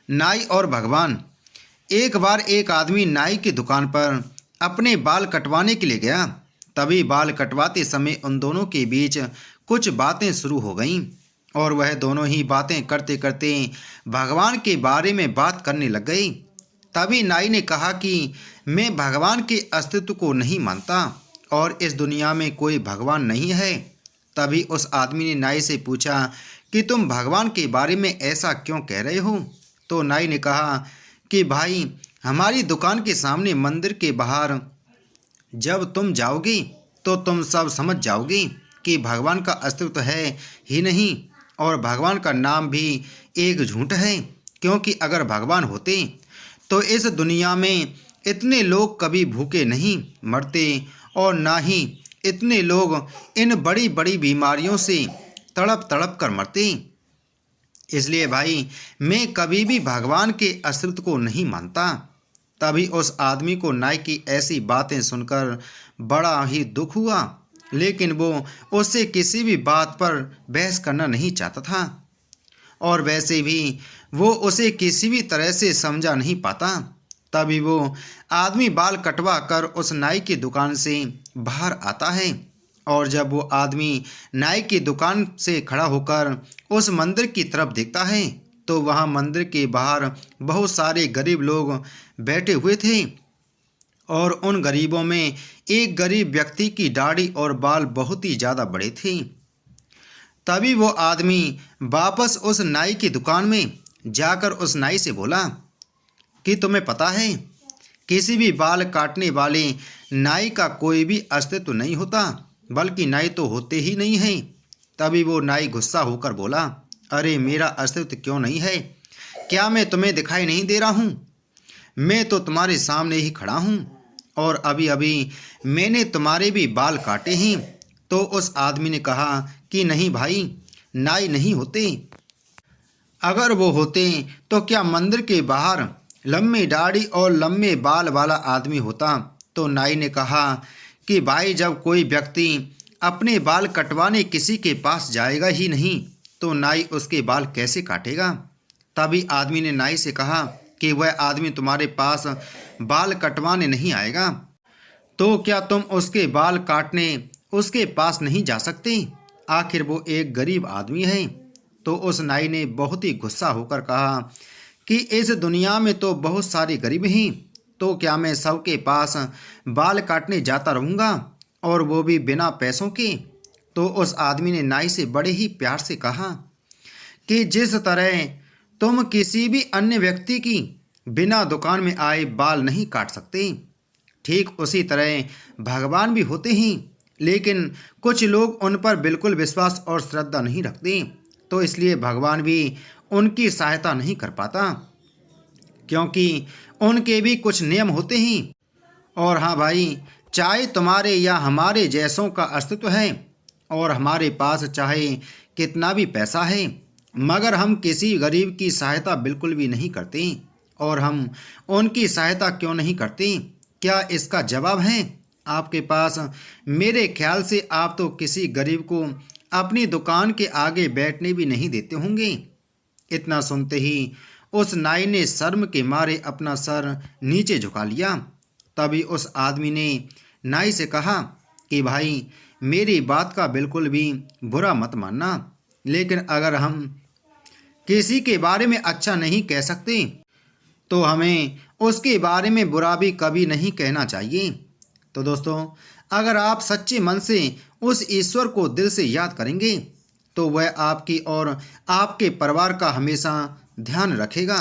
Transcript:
नाई और भगवान। एक बार एक आदमी नाई की दुकान पर अपने बाल कटवाने के लिए गया। तभी बाल कटवाते समय उन दोनों के बीच कुछ बातें शुरू हो गईं और वह दोनों ही बातें करते करते भगवान के बारे में बात करने लग गए। तभी नाई ने कहा कि मैं भगवान के अस्तित्व को नहीं मानता और इस दुनिया में कोई भगवान नहीं है। तभी उस आदमी ने नाई से पूछा कि तुम भगवान के बारे में ऐसा क्यों कह रहे हो। तो नाई ने कहा कि भाई, हमारी दुकान के सामने मंदिर के बाहर जब तुम जाओगे तो तुम सब समझ जाओगे कि भगवान का अस्तित्व है ही नहीं और भगवान का नाम भी एक झूठ है। क्योंकि अगर भगवान होते तो इस दुनिया में इतने लोग कभी भूखे नहीं मरते और ना ही इतने लोग इन बड़ी बड़ी बीमारियों से तड़प तड़प कर मरते। इसलिए भाई, मैं कभी भी भगवान के अस्तित्व को नहीं मानता। तभी उस आदमी को नाई की ऐसी बातें सुनकर बड़ा ही दुख हुआ, लेकिन वो उससे किसी भी बात पर बहस करना नहीं चाहता था और वैसे भी वो उसे किसी भी तरह से समझा नहीं पाता। तभी वो आदमी बाल कटवा कर उस नाई की दुकान से बाहर आता है और जब वो आदमी नाई की दुकान से खड़ा होकर उस मंदिर की तरफ देखता है तो वहाँ मंदिर के बाहर बहुत सारे गरीब लोग बैठे हुए थे और उन गरीबों में एक गरीब व्यक्ति की दाढ़ी और बाल बहुत ही ज़्यादा बड़े थे। तभी वो आदमी वापस उस नाई की दुकान में जाकर उस नाई से बोला कि तुम्हें पता है, किसी भी बाल काटने वाले नाई का कोई भी अस्तित्व नहीं होता, बल्कि नाई तो होते ही नहीं हैं। तभी वो नाई गुस्सा होकर बोला, अरे मेरा अस्तित्व क्यों नहीं है? क्या मैं तुम्हें दिखाई नहीं दे रहा हूँ? मैं तो तुम्हारे सामने ही खड़ा हूँ और अभी अभी मैंने तुम्हारे भी बाल काटे हैं। तो उस आदमी ने कहा कि नहीं भाई, नाई नहीं होते। अगर वो होते तो क्या मंदिर के बाहर लंबी दाढ़ी और लंबे बाल वाला आदमी होता? तो नाई ने कहा कि भाई, जब कोई व्यक्ति अपने बाल कटवाने किसी के पास जाएगा ही नहीं तो नाई उसके बाल कैसे काटेगा? तभी आदमी ने नाई से कहा कि वह आदमी तुम्हारे पास बाल कटवाने नहीं आएगा, तो क्या तुम उसके बाल काटने उसके पास नहीं जा सकते? आखिर वो एक गरीब आदमी है। तो उस नाई ने बहुत ही गुस्सा होकर कहा कि इस दुनिया में तो बहुत सारे गरीब हैं, तो क्या मैं सबके पास बाल काटने जाता रहूँगा और वो भी बिना पैसों के? तो उस आदमी ने नाई से बड़े ही प्यार से कहा कि जिस तरह तुम किसी भी अन्य व्यक्ति की बिना दुकान में आए बाल नहीं काट सकते, ठीक उसी तरह भगवान भी होते हैं, लेकिन कुछ लोग उन पर बिल्कुल विश्वास और श्रद्धा नहीं रखते, तो इसलिए भगवान भी उनकी सहायता नहीं कर पाता, क्योंकि उनके भी कुछ नियम होते हैं। और हाँ भाई, चाहे तुम्हारे या हमारे जैसों का अस्तित्व है और हमारे पास चाहे कितना भी पैसा है, मगर हम किसी गरीब की सहायता बिल्कुल भी नहीं करते। और हम उनकी सहायता क्यों नहीं करते? क्या इसका जवाब है आपके पास? मेरे ख्याल से आप तो किसी गरीब को अपनी दुकान के आगे बैठने भी नहीं देते होंगे। इतना सुनते ही उस नाई ने शर्म के मारे अपना सर नीचे झुका लिया। तभी उस आदमी ने नाई से कहा कि भाई, मेरी बात का बिल्कुल भी बुरा मत मानना, लेकिन अगर हम किसी के बारे में अच्छा नहीं कह सकते तो हमें उसके बारे में बुरा भी कभी नहीं कहना चाहिए। तो दोस्तों, अगर आप सच्चे मन से उस ईश्वर को दिल से याद करेंगे तो वह आपकी और आपके परिवार का हमेशा ध्यान रखेगा।